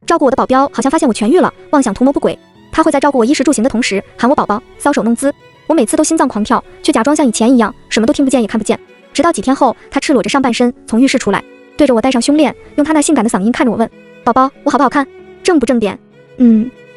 照顾我的保镖好像发现我痊愈了，妄想图谋不轨。他会在照顾我衣食住行的同时喊我宝宝，搔首弄姿。我每次都心脏狂跳，却假装像以前一样什么都听不见也看不见。直到几天后，他赤裸着上半身从浴室出来，对着我戴上胸链，用他那性感的嗓音看着我问：宝宝，我好不好看？正不正点？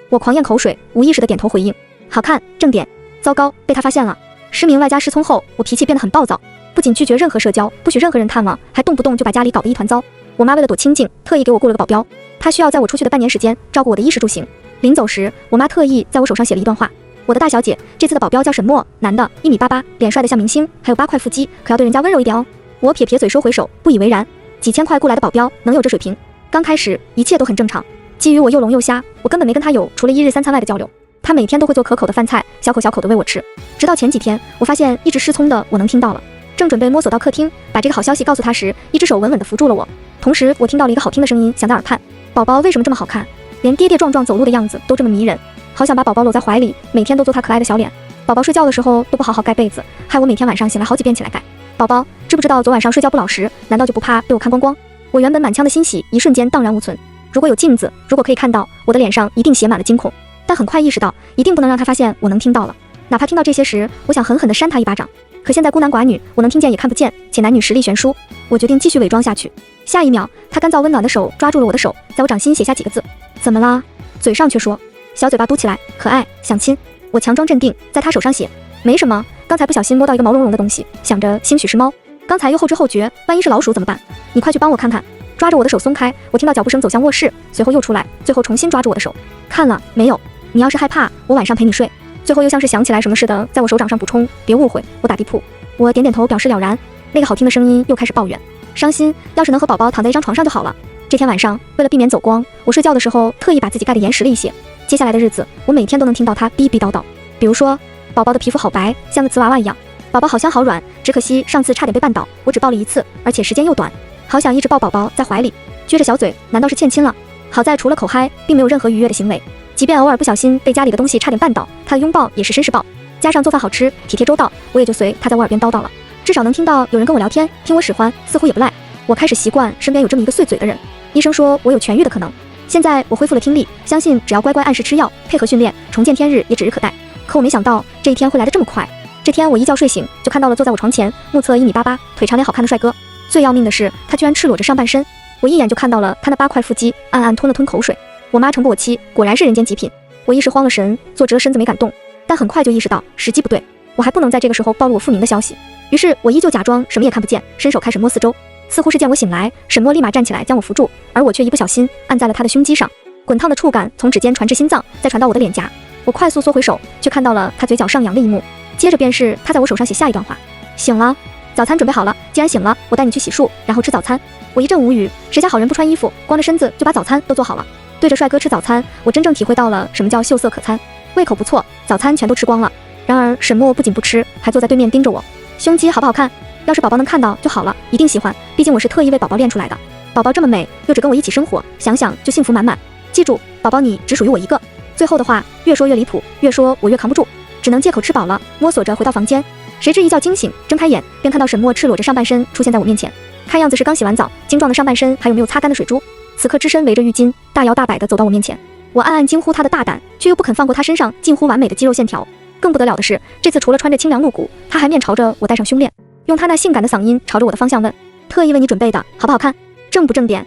我狂咽口水，无意识的点头回应：好看，正点。糟糕，被他发现了。失明外加失聪后，我脾气变得很暴躁，不仅拒绝任何社交，不许任何人探望，还动不动就把家里搞得一团糟。我妈为了躲清静，特意给我雇了个保镖，她需要在我出去的半年时间照顾我的衣食住行。临走时，我妈特意在我手上写了一段话：我的大小姐，这次的保镖叫沈墨，男的，1米88，脸帅得像明星，还有8块腹肌，可要对人家温柔一点哦。我撇撇嘴收回手，不以为然。几千块雇来的保镖能有这水平？刚开始一切都很正常，基于我又聋又瞎，我根本没跟他有除了1日3餐外的交流。他每天都会做可口的饭菜，小口小口的喂我吃。直到前几天，我发现一直失聪的我能听到了，正准备摸索到客厅，把这个好消息告诉他时，一只手稳稳地扶住了我。同时，我听到了一个好听的声音响在耳畔：宝宝为什么这么好看？连跌跌撞撞走路的样子都这么迷人，好想把宝宝搂在怀里，每天都做他可爱的小脸。宝宝睡觉的时候都不好好盖被子，害我每天晚上醒来好几遍起来盖。宝宝知不知道昨晚上睡觉不老实？难道就不怕被我看光光？我原本满腔的欣喜一瞬间荡然无存。如果有镜子，如果可以看到，我的脸上一定写满了惊恐。但很快意识到，一定不能让他发现我能听到了。哪怕听到这些时，我想狠狠地扇他一巴掌。可现在孤男寡女，我能听见也看不见，且男女实力悬殊，我决定继续伪装下去。下一秒，他干燥温暖的手抓住了我的手，在我掌心写下几个字：怎么啦？嘴上却说：小嘴巴嘟起来，可爱，想亲。我强装镇定，在他手上写：没什么，刚才不小心摸到一个毛茸茸的东西，想着兴许是猫，刚才又后知后觉，万一是老鼠怎么办？你快去帮我看看。抓着我的手松开，我听到脚步声走向卧室，随后又出来，最后重新抓住我的手。看了没有？你要是害怕，我晚上陪你睡。最后又像是想起来什么似的，在我手掌上补充：别误会，我打地铺。我点点头表示了然。那个好听的声音又开始抱怨：伤心，要是能和宝宝躺在一张床上就好了。这天晚上，为了避免走光，我睡觉的时候特意把自己盖得严实了一些。接下来的日子，我每天都能听到他逼逼叨叨，比如说：宝宝的皮肤好白，像个瓷娃娃一样；宝宝好香好软，只可惜上次差点被绊倒，我只抱了一次，而且时间又短，好想一直抱宝宝在怀里。撅着小嘴，难道是欠亲了？好在除了口嗨，并没有任何愉悦的行为。即便偶尔不小心被家里的东西差点绊倒，他的拥抱也是绅士抱，加上做饭好吃，体贴周到，我也就随他在我耳边叨叨了。至少能听到有人跟我聊天，听我使唤，似乎也不赖。我开始习惯身边有这么一个碎嘴的人。医生说我有痊愈的可能，现在我恢复了听力，相信只要乖乖按时吃药，配合训练，重见天日也指日可待。可我没想到这一天会来得这么快。这天我一觉睡醒，就看到了坐在我床前，目测1米88，腿长脸好看的帅哥。最要命的是，他居然赤裸着上半身。我一眼就看到了他那8块腹肌，暗暗吞了吞口水。我妈承不我妻，果然是人间极品。我一时慌了神，坐直了身子没敢动，但很快就意识到时机不对，我还不能在这个时候暴露我复明的消息。于是我依旧假装什么也看不见，伸手开始摸四周。似乎是见我醒来，沈墨立马站起来将我扶住，而我却一不小心按在了他的胸肌上。滚烫的触感从指尖传至心脏，再传到我的脸颊。我快速缩回手，却看到了他嘴角上扬的一幕。接着便是他在我手上写下一段话：醒了，早餐准备好了，既然醒了，我带你去洗漱，然后吃早餐。我一阵无语，谁家好人不穿衣服，光着身子就把早餐都做好了？对着帅哥吃早餐，我真正体会到了什么叫秀色可餐。胃口不错，早餐全都吃光了。然而沈墨不仅不吃，还坐在对面盯着我。胸肌好不好看？要是宝宝能看到就好了，一定喜欢，毕竟我是特意为宝宝练出来的。宝宝这么美，又只跟我一起生活，想想就幸福满满。记住，宝宝你只属于我一个。最后的话越说越离谱，越说我越扛不住，只能借口吃饱了，摸索着回到房间。谁知一觉惊醒，睁开眼便看到沈墨赤裸着上半身出现在我面前。看样子是刚洗完澡，精壮的上半身还有没有擦干的水珠。此刻只身围着浴巾，大摇大摆地走到我面前。我暗暗惊呼他的大胆，却又不肯放过他身上近乎完美的肌肉线条。更不得了的是，这次除了穿着清凉露骨，他还面朝着我戴上胸链，用他那性感的嗓音朝着我的方向问：特意为你准备的，好不好看？正不正点？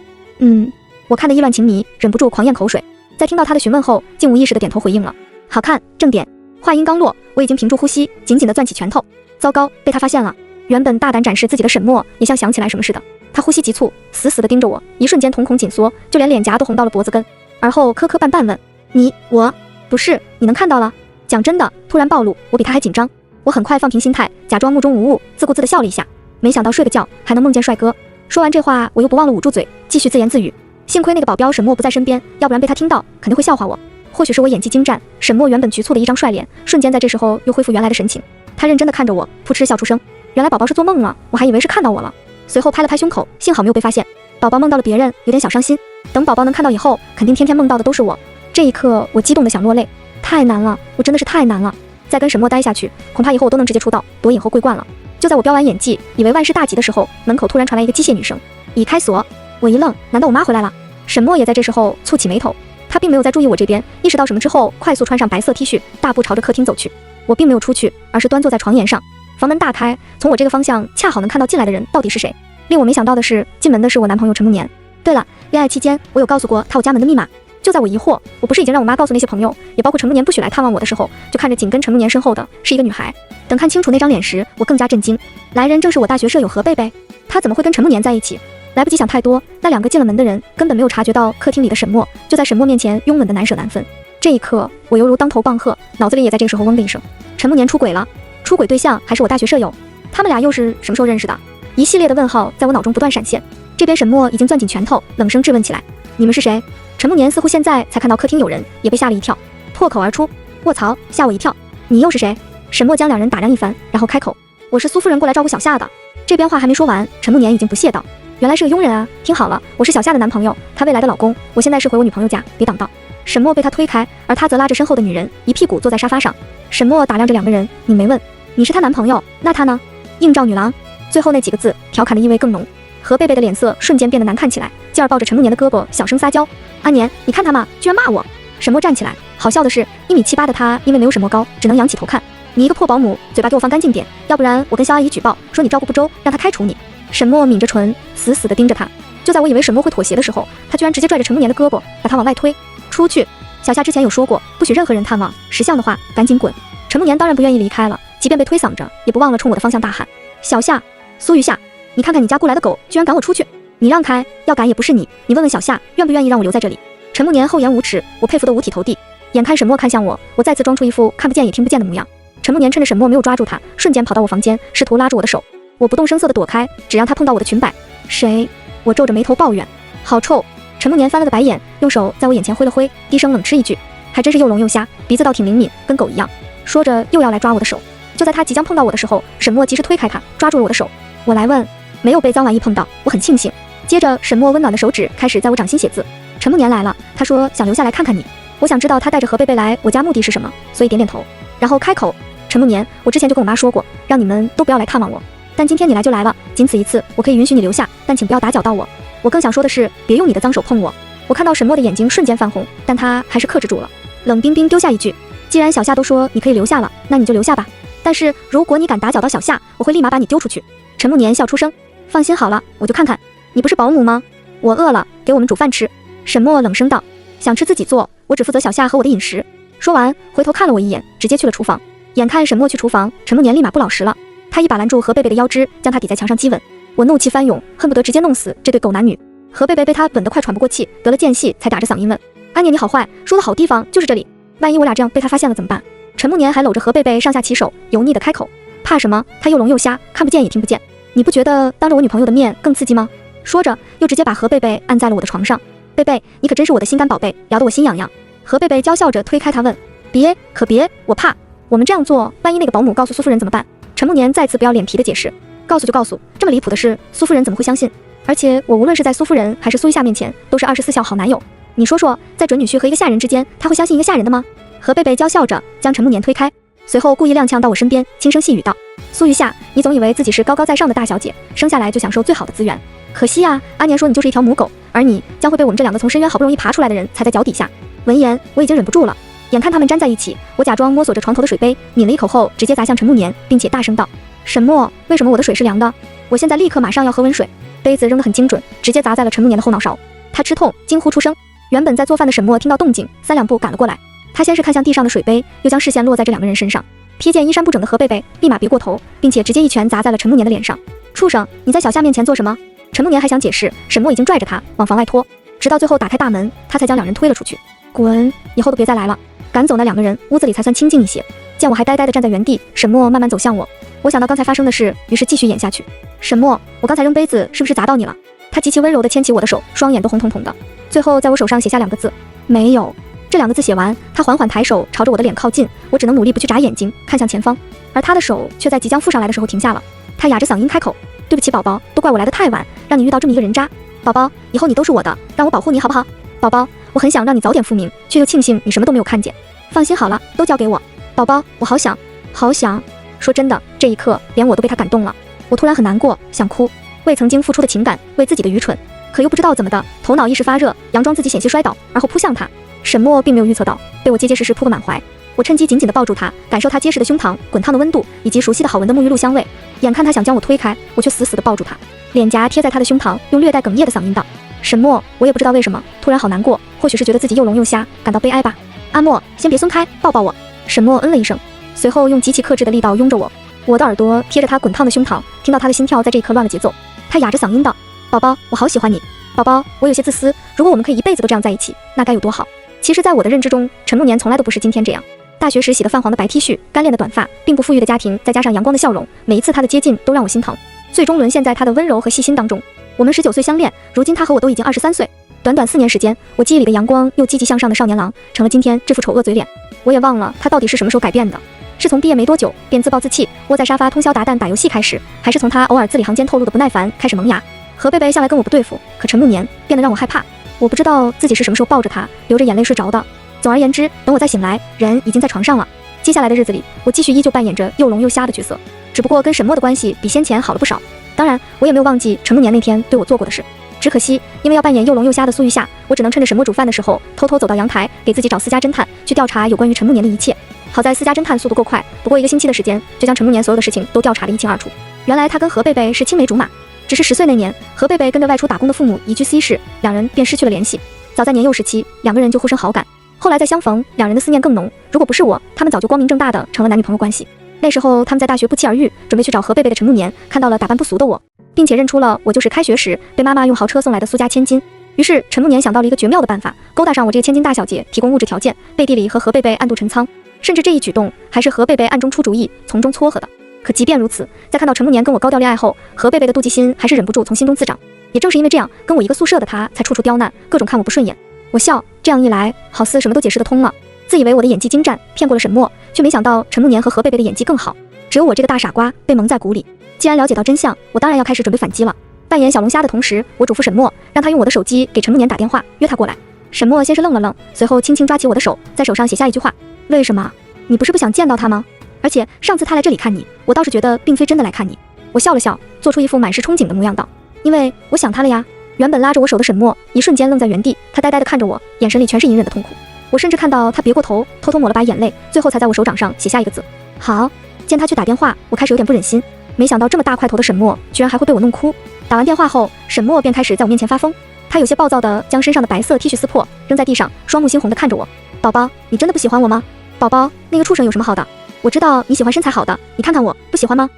我看得意乱情迷，忍不住狂咽口水。在听到他的询问后，竟无意识地点头回应了：好看，正点。话音刚落，我已经屏住呼吸，紧紧地攥起拳头。糟糕，被他发现了。原本大胆展示自己的沈墨也像想起来什么似的，他呼吸急促，死死地盯着我，一瞬间瞳孔紧缩，就连脸颊都红到了脖子根。而后磕磕绊绊问：我不是，你能看到了？讲真的，突然暴露，我比他还紧张。我很快放平心态，假装目中无物，自顾自地笑了一下。没想到睡个觉还能梦见帅哥。说完这话，我又不忘了捂住嘴，继续自言自语。幸亏那个保镖沈墨不在身边，要不然被他听到肯定会笑话我。或许是我演技精湛，沈墨原本局促的一张帅脸瞬间在这时候又恢复原来的神情。他认真地看着我，噗嗤笑出声。原来宝宝是做梦了，我还以为是看到我了。随后拍了拍胸口，幸好没有被发现。宝宝梦到了别人，有点小伤心。等宝宝能看到以后，肯定天天梦到的都是我。这一刻，我激动得想落泪。太难了，我真的是太难了。再跟沈墨待下去，恐怕以后我都能直接出道，夺影后桂冠了。就在我飙完演技，以为万事大吉的时候，门口突然传来一个机械女声：已开锁。我一愣，难道我妈回来了？沈墨也在这时候蹙起眉头，他并没有在注意我这边，意识到什么之后，快速穿上白色 T 恤，大步朝着客厅走去。我并没有出去，而是端坐在床沿上。房门大开，从我这个方向恰好能看到进来的人到底是谁。令我没想到的是，进门的是我男朋友陈慕年。对了，恋爱期间我有告诉过他我家门的密码。就在我疑惑，我不是已经让我妈告诉那些朋友，也包括陈慕年不许来探望我的时候，就看着紧跟陈慕年身后的是一个女孩。等看清楚那张脸时，我更加震惊，来人正是我大学舍友何贝贝。她怎么会跟陈慕年在一起？来不及想太多，那两个进了门的人根本没有察觉到客厅里的沈墨就在沈墨面前拥吻的难舍难分。这一刻，我犹如当头棒喝，脑子里也在这个时候嗡的一声，陈慕年出轨了，出轨对象还是我大学舍友，他们俩又是什么时候认识的？一系列的问号在我脑中不断闪现。这边沈墨已经攥紧拳头，冷声质问起来：“你们是谁？”陈慕年似乎现在才看到客厅有人，也被吓了一跳，破口而出：“卧槽，吓我一跳！你又是谁？”沈墨将两人打量一番，然后开口：“我是苏夫人过来照顾小夏的。”这边话还没说完，陈慕年已经不屑道：“原来是个佣人啊！听好了，我是小夏的男朋友，他未来的老公。我现在是回我女朋友家，别挡道。”沈墨被他推开，而他则拉着身后的女人，一屁股坐在沙发上。沈墨打量着两个人，你没问，你是她男朋友，那他呢？应召女郎。最后那几个字调侃的意味更浓。何贝贝的脸色瞬间变得难看起来，继而抱着陈慕年的胳膊小声撒娇：“阿年，你看他嘛，居然骂我！”沈墨站起来，好笑的是1.78米的他，因为没有沈墨高，只能仰起头看。你一个破保姆，嘴巴给我放干净点，要不然我跟肖阿姨举报，说你照顾不周，让他开除你。沈墨抿着唇，死死地盯着他。就在我以为沈墨会妥协的时候，他居然直接拽着陈慕年的胳膊，把他往外推。出去！小夏之前有说过，不许任何人探望，识相的话赶紧滚。陈慕年当然不愿意离开了，即便被推搡着，也不忘了冲我的方向大喊：“小夏，苏玉夏，你看看你家雇来的狗，居然赶我出去！你让开，要赶也不是你，你问问小夏愿不愿意让我留在这里。”陈慕年厚颜无耻，我佩服得五体投地。眼看沈墨看向我，我再次装出一副看不见也听不见的模样。陈慕年趁着沈墨没有抓住他，瞬间跑到我房间，试图拉住我的手。我不动声色地躲开，只让他碰到我的裙摆。谁？我皱着眉头抱怨：“好臭！”陈慕年翻了个白眼，用手在我眼前挥了挥，低声冷嗤一句：“还真是又聋又瞎，鼻子倒挺灵敏，跟狗一样。”说着又要来抓我的手。就在他即将碰到我的时候，沈墨及时推开他，抓住了我的手。我来问，没有被脏玩意碰到，我很庆幸。接着沈墨温暖的手指开始在我掌心写字。陈慕年来了，他说想留下来看看你。我想知道他带着何贝贝来我家目的是什么，所以点点头，然后开口：“陈慕年，我之前就跟我妈说过，让你们都不要来探望我，但今天你来就来了，仅此一次，我可以允许你留下，但请不要打搅到我。我更想说的是，别用你的脏手碰我。”我看到沈墨的眼睛瞬间泛红，但他还是克制住了，冷冰冰丢下一句：“既然小夏都说你可以留下了，那你就留下吧。但是如果你敢打搅到小夏，我会立马把你丢出去。”陈慕年笑出声：“放心好了，我就看看，你不是保姆吗？我饿了，给我们煮饭吃。”沈墨冷声道：“想吃自己做，我只负责小夏和我的饮食。”说完回头看了我一眼，直接去了厨房。眼看沈墨去厨房，陈慕年立马不老实了，他一把拦住何贝贝的腰肢，将她抵在墙上激吻。我怒气翻涌，恨不得直接弄死这对狗男女。何贝贝被他吻得快喘不过气，得了间隙才打着嗓音问：“阿年你好坏，说的好地方就是这里，万一我俩这样被他发现了怎么办？”陈慕年还搂着何贝贝上下其手，油腻的开口：“怕什么？他又聋又瞎，看不见也听不见。你不觉得当着我女朋友的面更刺激吗？”说着又直接把何贝贝按在了我的床上。“贝贝，你可真是我的心肝宝贝，聊得我心痒痒。”何贝贝娇笑着推开他问：“别，可别，我怕。我们这样做，万一那个保姆告诉苏夫人怎么办？”陈慕年再次不要脸皮的解释：“告诉就告诉，这么离谱的事，苏夫人怎么会相信？而且我无论是在苏夫人还是苏玉夏面前，都是24孝好男友。你说说，在准女婿和一个下人之间，他会相信一个下人的吗？”何贝贝娇笑着将陈慕年推开，随后故意踉跄到我身边，轻声细语道：“苏玉夏，你总以为自己是高高在上的大小姐，生下来就享受最好的资源。可惜啊，阿年说你就是一条母狗，而你将会被我们这两个从深渊好不容易爬出来的人踩在脚底下。”闻言，我已经忍不住了。眼看他们粘在一起，我假装摸索着床头的水杯，抿了一口后，直接砸向陈慕年，并且大声道：“沈墨，为什么我的水是凉的？我现在立刻马上要喝温水。”杯子扔得很精准，直接砸在了陈慕年的后脑勺。他吃痛，惊呼出声。原本在做饭的沈墨听到动静，3两步赶了过来。他先是看向地上的水杯，又将视线落在这两个人身上。瞥见衣衫不整的何贝贝，立马别过头，并且直接一拳砸在了陈慕年的脸上。“畜生，你在小夏面前做什么？”陈慕年还想解释，沈墨已经拽着他往房外拖，直到最后打开大门，他才将两人推了出去。“滚，以后都别再来了。”赶走那两个人，屋子里才算清静一些。见我还呆呆地站在原地，沈墨慢慢走向我。我想到刚才发生的事，于是继续演下去。“沈墨，我刚才扔杯子是不是砸到你了？”他极其温柔地牵起我的手，双眼都红彤彤的，最后在我手上写下2个字：“没有。”这2个字写完，他缓缓抬手朝着我的脸靠近，我只能努力不去眨眼睛，看向前方，而他的手却在即将附上来的时候停下了。他哑着嗓音开口：“对不起宝宝，都怪我来得太晚，让你遇到这么一个人渣。宝宝，以后你都是我的，让我保护你好不好？宝宝，我很想让你早点复明，却又庆幸你什么都没有看见。放心好了，都交给我。宝宝，我好想，好想。”说真的，这一刻连我都被他感动了。我突然很难过，想哭。为曾经付出的情感，为自己的愚蠢，可又不知道怎么的，头脑一时发热，佯装自己险些摔倒，而后扑向他。沈墨并没有预测到被我结结实实扑个满怀，我趁机紧紧地抱住他，感受他结实的胸膛、滚烫的温度以及熟悉的好闻的沐浴露香味。眼看他想将我推开，我却死死地抱住他，脸颊贴在他的胸膛，用略带哽咽的嗓音道：沈墨，我也不知道为什么，突然好难过，或许是觉得自己又聋又瞎，感到悲哀吧。阿莫，先别松开，抱抱我。沈墨嗯了一声，随后用极其克制的力道拥着我。我的耳朵贴着他滚烫的胸膛，听到他的心跳在这一刻乱了节奏。他哑着嗓音道：宝宝，我好喜欢你。宝宝，我有些自私，如果我们可以一辈子都这样在一起，那该有多好。其实在我的认知中，陈慕年从来都不是今天这样。大学时洗得泛黄的白 T 恤，干练的短发，并不富裕的家庭，再加上阳光的笑容，每一次他的接近都让我心疼，最终沦陷在他的温柔和细心当中。我们19岁相恋，如今他和我都已经23岁，短短4年时间，我记忆里的阳光又积极向上的少年郎，成了今天这副丑恶嘴脸。我也忘了他到底是什么时候改变的，是从毕业没多久便自暴自弃，窝在沙发通宵达旦打游戏开始，还是从他偶尔字里行间透露的不耐烦开始萌芽？何贝贝向来跟我不对付，可陈慕年变得让我害怕。我不知道自己是什么时候抱着他，流着眼泪睡着的。总而言之，等我再醒来，人已经在床上了。接下来的日子里，我继续依旧扮演着又聋又瞎的角色，只不过跟沈墨的关系比先前好了不少。当然，我也没有忘记陈慕年那天对我做过的事。只可惜，因为要扮演又聋又瞎的苏玉夏，我只能趁着沈墨煮饭的时候，偷偷走到阳台，给自己找私家侦探，去调查有关于陈慕年的一切。好在私家侦探速度够快，不过1个星期的时间，就将陈慕年所有的事情都调查得一清二楚。原来他跟何贝贝是青梅竹马，只是10岁那年，何贝贝跟着外出打工的父母移居 C 市，两人便失去了联系。早在年幼时期，两个人就互生好感。后来再相逢，两人的思念更浓。如果不是我，他们早就光明正大的成了男女朋友关系。那时候他们在大学不期而遇，准备去找何贝贝的陈慕年，看到了打扮不俗的我，并且认出了我就是开学时被妈妈用豪车送来的苏家千金。于是陈慕年想到了一个绝妙的办法，勾搭上我这个千金大小姐，提供物质条件，背地里和何贝贝暗度陈仓。甚至这一举动还是何贝贝暗中出主意，从中撮合的。可即便如此，在看到陈慕年跟我高调恋爱后，何贝贝的妒忌心还是忍不住从心中滋长。也正是因为这样，跟我一个宿舍的他才处处刁难，各种看我不顺眼。我笑，这样一来，好似什么都解释得通了。自以为我的演技精湛，骗过了沈墨，却没想到陈慕年和何贝贝的演技更好。只有我这个大傻瓜被蒙在鼓里。既然了解到真相，我当然要开始准备反击了。扮演小龙虾的同时，我嘱咐沈墨，让他用我的手机给陈慕年打电话，约他过来。沈墨先是愣了愣，随后轻轻抓起我的手，在手上写下一句话：为什么？你不是不想见到他吗？而且上次他来这里看你，我倒是觉得并非真的来看你。我笑了笑，做出一副满是憧憬的模样道：因为我想他了呀。原本拉着我手的沈墨一瞬间愣在原地，他呆呆地看着我，眼神里全是隐忍的痛苦。我甚至看到他别过头，偷偷抹了把眼泪，最后才在我手掌上写下一个字：好。见他去打电话，我开始有点不忍心，没想到这么大块头的沈墨居然还会被我弄哭。打完电话后，沈墨便开始在我面前发疯，他有些暴躁地将身上的白色 T 恤撕破，扔在地上，双目猩红地看着我：宝宝，你真的不喜欢我吗？宝宝，那个畜生有什么好的？我知道你喜欢身材好的，你看看我，不喜欢吗？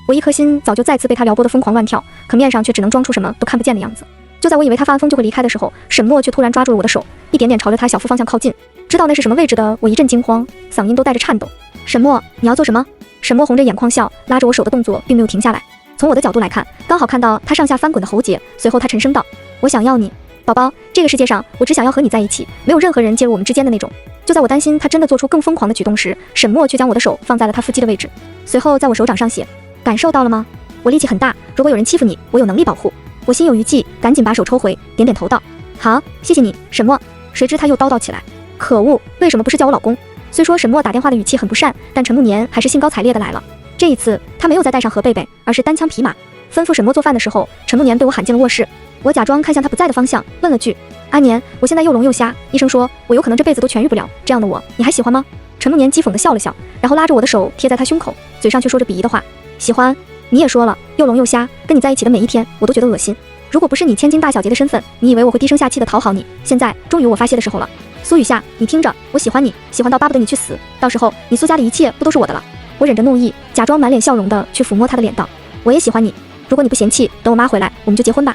我一颗心早就再次被他撩拨得疯狂乱跳，可面上却只能装出什么都看不见的样子。就在我以为他发疯就会离开的时候，沈墨却突然抓住了我的手，一点点朝着他小腹方向靠近。知道那是什么位置的我一阵惊慌，嗓音都带着颤抖：沈墨，你要做什么？沈墨红着眼眶笑，拉着我手的动作并没有停下来。从我的角度来看，刚好看到他上下翻滚的喉结，随后他沉声道：我想要你，宝宝，这个世界上我只想要和你在一起，没有任何人介入我们之间的那种。就在我担心他真的做出更疯狂的举动时，沈墨却将我的手放在了他腹肌的位置，随后在我手掌上写：感受到了吗？我力气很大，如果有人欺负你，我有能力保护。我心有余悸，赶紧把手抽回，点点头道：好，谢谢你，沈墨。谁知他又叨叨起来：可恶，为什么不是叫我老公？虽说沈墨打电话的语气很不善，但陈慕年还是兴高采烈的来了。这一次他没有再带上何贝贝，而是单枪匹马。吩咐沈墨做饭的时候，陈慕年被我喊进了卧室。我假装看向他不在的方向，问了句：阿年，我现在又聋又瞎，医生说我有可能这辈子都痊愈不了，这样的我你还喜欢吗？陈慕年讥讽地笑了笑，然后拉着我的手贴在他胸口，嘴上却说着鄙夷的话：喜欢。你也说了，又聋又瞎，跟你在一起的每一天我都觉得恶心。如果不是你千金大小姐的身份，你以为我会低声下气的讨好你？现在终于我发泄的时候了。苏雨夏，你听着，我喜欢你，喜欢到巴不得你去死，到时候你苏家的一切不都是我的了？我忍着怒意，假装满脸笑容的去抚摸他的脸道：我也喜欢你，如果你不嫌弃，等我妈回来我们就结婚吧。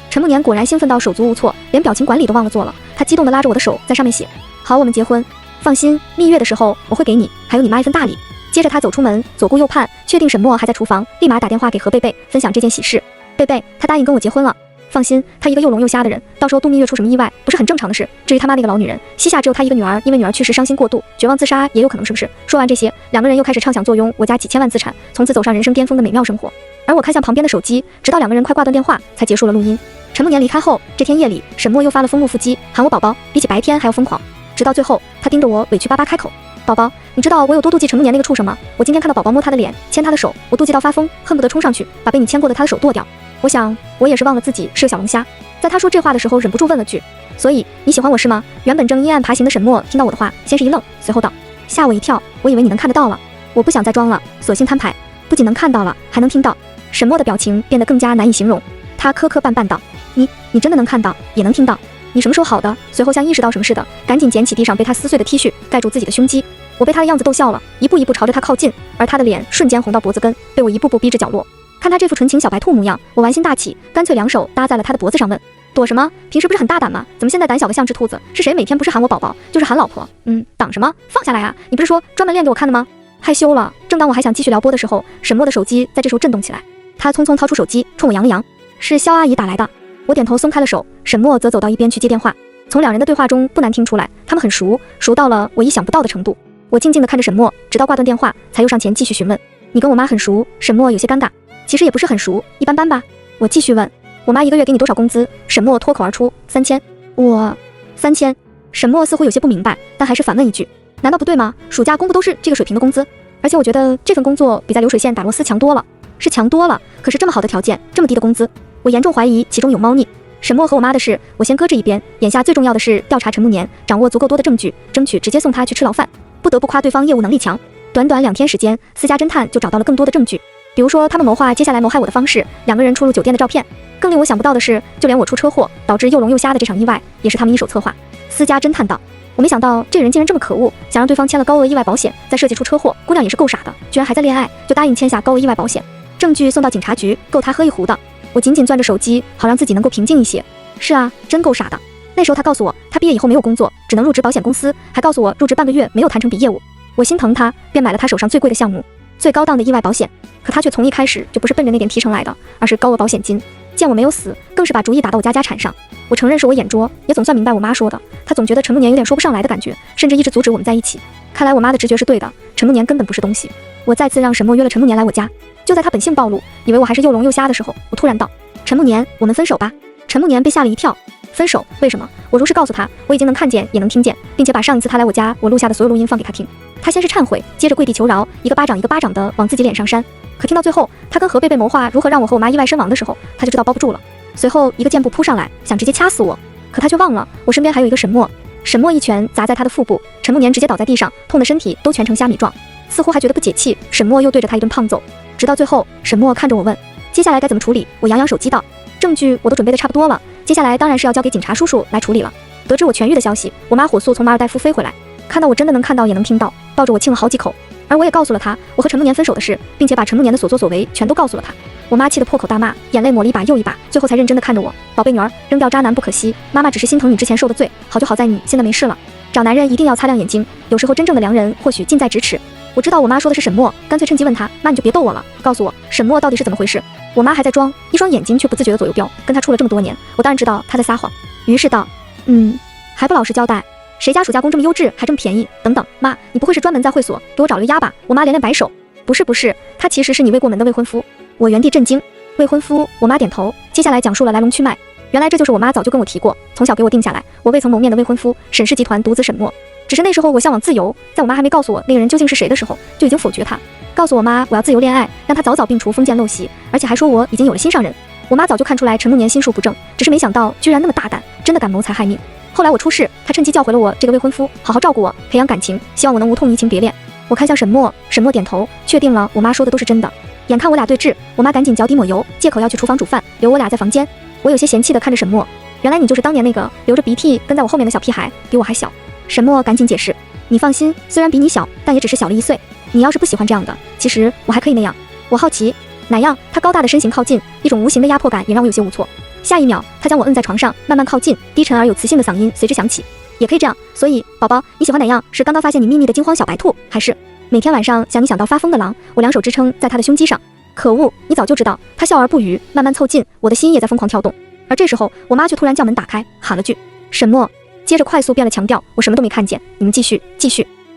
陈慕年果然兴奋到手足无措，连表情管理都忘了做了，他激动地拉着我的手在上面写：好，我们结婚，放心，蜜月的时候我会给你还有你妈一份大礼。接着他走出门，左顾右盼，确定沈墨还在厨房，立马打电话给何贝贝分享这件喜事。贝贝，他答应跟我结婚了。放心，他一个又聋又瞎的人，到时候度蜜月出什么意外不是很正常的事。至于他妈那个老女人，膝下只有他一个女儿，因为女儿去世伤心过度，绝望自杀也有可能，是不是？说完这些，两个人又开始畅想坐拥我家几千万资产，从此走上人生巅峰的美妙生活。而我看向旁边的手机，直到两个人快挂断电话才结束了录音。陈慕年离开后，这天夜里，沈墨又发了疯怒腹肌，喊我宝宝，比起白天还要疯狂。直到最后，他盯着我委屈巴巴开口：宝宝，你知道我有多妒忌陈慕年那个畜生吗？我今天看到宝宝摸他的脸，牵他的手，我妒忌到发疯，恨不得冲上去把被你牵过的他的手剁掉。我想我也是忘了自己是个小龙虾，在他说这话的时候忍不住问了句，所以你喜欢我是吗？原本正阴暗爬行的沈墨听到我的话，先是一愣，随后道，吓我一跳，我以为你能看得到了。我不想再装了，索性摊牌，不仅能看到了，还能听到。沈墨的表情变得更加难以形容，他磕磕绊绊道，你真的能看到，也能听到？你什么时候好的？随后像意识到什么似的，赶紧捡起地上被他撕碎的 T 恤，盖住自己的胸肌。我被他的样子逗笑了，一步一步朝着他靠近，而他的脸瞬间红到脖子根，被我一步步逼至角落。看他这副纯情小白兔模样，我玩心大起，干脆两手搭在了他的脖子上，问，躲什么？平时不是很大胆吗？怎么现在胆小的像只兔子？是谁每天不是喊我宝宝，就是喊老婆？挡什么？放下来啊！你不是说专门练给我看的吗？害羞了。正当我还想继续撩拨的时候，沈墨的手机在这时候震动起来，他匆匆掏出手机冲我扬了扬，是肖阿姨打来的。我点头松开了手，沈墨则走到一边去接电话。从两人的对话中不难听出来，他们很熟，熟到了我意想不到的程度。我静静地看着沈墨，直到挂断电话，才又上前继续询问，你跟我妈很熟？沈墨有些尴尬，其实也不是很熟，一般般吧。我继续问，我妈一个月给你多少工资？沈墨脱口而出，3000。我3000。沈墨似乎有些不明白，但还是反问一句，难道不对吗？暑假工不都是这个水平的工资？而且我觉得这份工作比在流水线打螺丝强多了。是强多了，可是这么好的条件，这么低的工资，我严重怀疑其中有猫腻。沈墨和我妈的事我先搁置一边，眼下最重要的是调查陈慕年，掌握足够多的证据，争取直接送他去吃牢饭。不得不夸对方业务能力强，短短2天时间，私家侦探就找到了更多的证据，比如说他们谋划接下来谋害我的方式，两个人出入酒店的照片。更令我想不到的是，就连我出车祸导致又聋又瞎的这场意外，也是他们一手策划。私家侦探道，我没想到这个人竟然这么可恶，想让对方签了高额意外保险，再设计出车祸。姑娘也是够傻的，居然还在恋爱就答应签下高额意外保险。证据送到警察局，够他喝一壶的。我紧紧攥着手机，好让自己能够平静一些。是啊，真够傻的。那时候他告诉我，他毕业以后没有工作，只能入职保险公司，还告诉我入职半个月没有谈成笔业务。我心疼他，便买了他手上最贵的项目，最高档的意外保险。可他却从一开始就不是奔着那点提成来的，而是高额保险金。见我没有死，更是把主意打到我家产上。我承认是我眼拙，也总算明白我妈说的，她总觉得陈慕年有点说不上来的感觉，甚至一直阻止我们在一起。看来我妈的直觉是对的，陈慕年根本不是东西。我再次让沈墨约了陈慕年来我家，就在他本性暴露，以为我还是又聋又瞎的时候，我突然道，陈慕年，我们分手吧。陈慕年被吓了一跳，分手？为什么？我如实告诉他，我已经能看见也能听见，并且把上一次他来我家我录下的所有录音放给他听。他先是忏悔，接着跪地求饶，一个巴掌一个巴掌的往自己脸上扇。可听到最后，他跟何贝贝谋划如何让我和我妈意外身亡的时候，他就知道包不住了。随后一个箭步扑上来，想直接掐死我，可他却忘了我身边还有一个沈墨。沈墨一拳砸在他的腹部，陈慕年直接倒在地上，痛得身体都蜷成虾米状，似乎还觉得不解气。沈墨又对着他一顿胖揍，直到最后，沈墨看着我问，接下来该怎么处理？我扬扬手机道，证据我都准备的差不多了，接下来当然是要交给警察叔叔来处理了。得知我痊愈的消息，我妈火速从马尔代夫飞回来，看到我真的能看到也能听到，抱着我亲了好几口。而我也告诉了她我和陈慕年分手的事，并且把陈慕年的所作所为全都告诉了她。我妈气得破口大骂，眼泪抹了一把又一把，最后才认真的看着我，宝贝女儿，扔掉渣男不可惜，妈妈只是心疼你之前受的罪，好就好在你现在没事了。找男人一定要擦亮眼睛，有时候真正的良人或许近在咫尺。我知道我妈说的是沈墨，干脆趁机问她，妈你就别逗我了，告诉我沈墨到底是怎么回事。我妈还在装，一双眼睛却不自觉的左右飙，跟他处了这么多年，我当然知道她在撒谎，于是道，还不老实交代，谁家暑假工这么优质还这么便宜？等等，妈，你不会是专门在会所给我找了个丫吧？我妈连连摆手，不是，他其实是你未过门的未婚夫。我原地震惊，未婚夫？我妈点头，接下来讲述了来龙去脉。原来这就是我妈早就跟我提过，从小给我定下来，我未曾谋面的未婚夫，沈氏集团独子沈墨。只是那时候我向往自由，在我妈还没告诉我那个人究竟是谁的时候，就已经否决他，告诉我妈我要自由恋爱，让他早早摒除封建陋习，而且还说我已经有了心上人。我妈早就看出来陈慕年心术不正，只是没想到居然那么大胆，真的敢谋财害命。后来我出事，他趁机叫回了我这个未婚夫，好好照顾我，培养感情，希望我能无痛移情别恋。我看向沈墨，沈墨点头，确定了我妈说的都是真的。眼看我俩对峙，我妈赶紧脚底抹油，借口要去厨房煮饭，留我俩在房间。我有些嫌弃地看着沈墨，原来你就是当年那个流着鼻涕跟在我后面的小屁孩，比我还小。沈墨赶紧解释，你放心，虽然比你小，但也只是小了1岁。你要是不喜欢这样的，其实我还可以那样。我好奇哪样？他高大的身形靠近，一种无形的压迫感也让我有些无措。下一秒，他将我摁在床上，慢慢靠近，低沉而有磁性的嗓音随之响起，也可以这样。所以宝宝，你喜欢哪样？是刚刚发现你秘密的惊慌小白兔，还是每天晚上想你想到发疯的狼？我两手支撑在他的胸肌上，可恶，你早就知道。他笑而不语，慢慢凑近，我的心也在疯狂跳动。而这时候，我妈却突然将门打开，喊了句沈墨，接着快速变了强调，我什么都没看见，你们继续。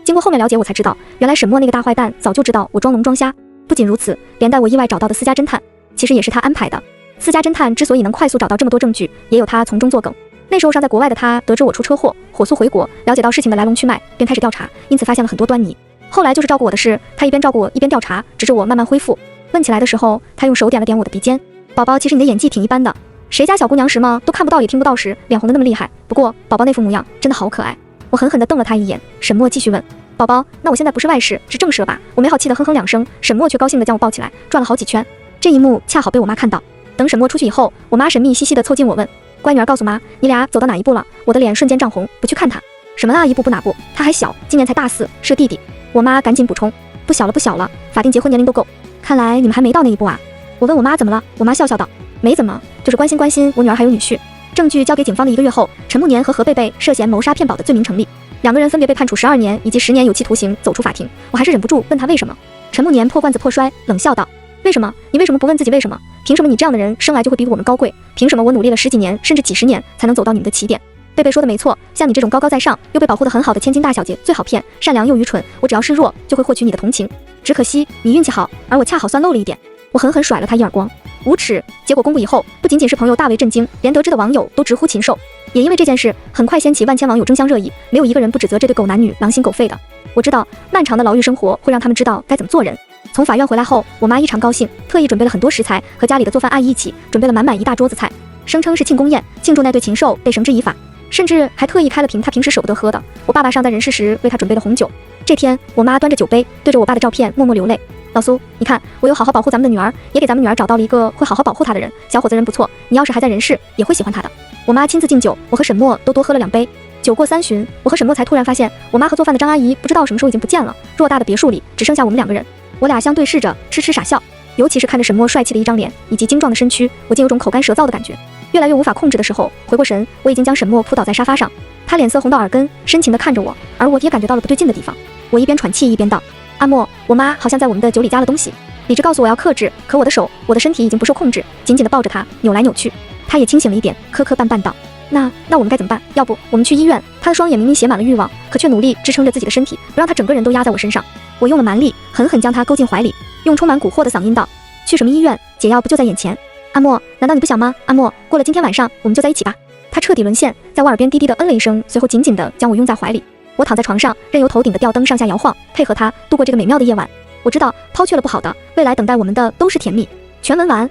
经过后面了解，我才知道，原来沈墨那个大坏蛋早就知道我装聋装瞎。不仅如此，连带我意外找到的私家侦探，其实也是他安排的。私家侦探之所以能快速找到这么多证据，也有他从中作梗。那时候尚在国外的他，得知我出车祸，火速回国，了解到事情的来龙去脉，便开始调查，因此发现了很多端倪。后来就是照顾我的事，他一边照顾我一边调查，直至我慢慢恢复。问起来的时候，他用手点了点我的鼻尖，宝宝，其实你的演技挺一般的，谁家小姑娘时嘛都看不到也听不到时，脸红的那么厉害。不过宝宝那副模样真的好可爱。我狠狠地瞪了他一眼，沈墨继续问，宝宝，那我现在不是外事，是正事了吧？我没好气地哼哼2声，沈墨却高兴地将我抱起来，转了好几圈。这一幕恰好被我妈看到。等沈墨出去以后，我妈神秘兮兮地凑近我问，乖女儿，告诉妈，你俩走到哪一步了？我的脸瞬间涨红，不去看他。什么啊，一步不哪步？他还小，今年才大4，是个弟弟。我妈赶紧补充，不小了，法定结婚年龄都够。看来你们还没到那一步啊。我问我妈怎么了，我妈笑笑道，没怎么，就是关心我女儿还有女婿。证据交给警方的1个月后，陈慕年和何贝贝涉嫌谋杀骗保的罪名成立，2个人分别被判处12年以及10年有期徒刑，走出法庭。我还是忍不住问他为什么。陈慕年破罐子破摔，冷笑道，为什么？你为什么不问自己为什么？凭什么你这样的人生来就会比我们高贵？凭什么我努力了10几年甚至几10年才能走到你们的起点？贝贝说的没错，像你这种高高在上又被保护得很好的千金大小姐最好骗，善良又愚蠢，我只要示弱就会获取你的同情。只可惜你运气好，而我恰好算漏了一点。我狠狠甩了他一耳光，无耻！结果公布以后，不仅仅是朋友大为震惊，连得知的网友都直呼禽兽。也因为这件事，很快掀起万千网友争相热议，没有一个人不指责这对狗男女狼心狗肺的。我知道漫长的牢狱生活会让他们知道该怎么做人。从法院回来后，我妈异常高兴，特意准备了很多食材，和家里的做饭阿姨一起准备了满满一大桌子菜，声称是庆功宴，庆祝那对禽兽被绳之以法，甚至还特意开了瓶他平时舍不得喝的我爸爸尚在人世时为他准备的红酒。这天，我妈端着酒杯，对着我爸的照片默默流泪。老苏，你看，我有好好保护咱们的女儿，也给咱们女儿找到了一个会好好保护她的人。小伙子人不错，你要是还在人世，也会喜欢他的。我妈亲自敬酒，我和沈墨都多喝了2杯。酒过3巡，我和沈墨才突然发现，我妈和做饭的张阿姨不知道什么时候已经不见了。偌大的别墅里只剩下我们2个人，我俩相对视着，痴痴傻笑。尤其是看着沈墨帅气的一张脸以及精壮的身躯，我竟有种口干舌燥的感觉。越来越无法控制的时候，回过神，我已经将沈墨扑倒在沙发上，他脸色红到耳根，深情地看着我，而我也感觉到了不对劲的地方。我一边喘气一边道，阿莫，我妈好像在我们的酒里加了东西。理智告诉我要克制，可我的手，我的身体已经不受控制，紧紧地抱着他，扭来扭去。他也清醒了一点，磕磕绊绊道，那我们该怎么办？要不我们去医院？他的双眼明明写满了欲望，可却努力支撑着自己的身体，不让他整个人都压在我身上。我用了蛮力，狠狠将他勾进怀里，用充满蛊惑的嗓音道，去什么医院？解药不就在眼前？阿莫，难道你不想吗？阿莫，过了今天晚上，我们就在一起吧。他彻底沦陷，在我耳边低低地嗯了一声，随后紧紧地将我拥在怀里。我躺在床上，任由头顶的吊灯上下摇晃，配合他度过这个美妙的夜晚。我知道抛却了不好的，未来等待我们的都是甜蜜。全文完。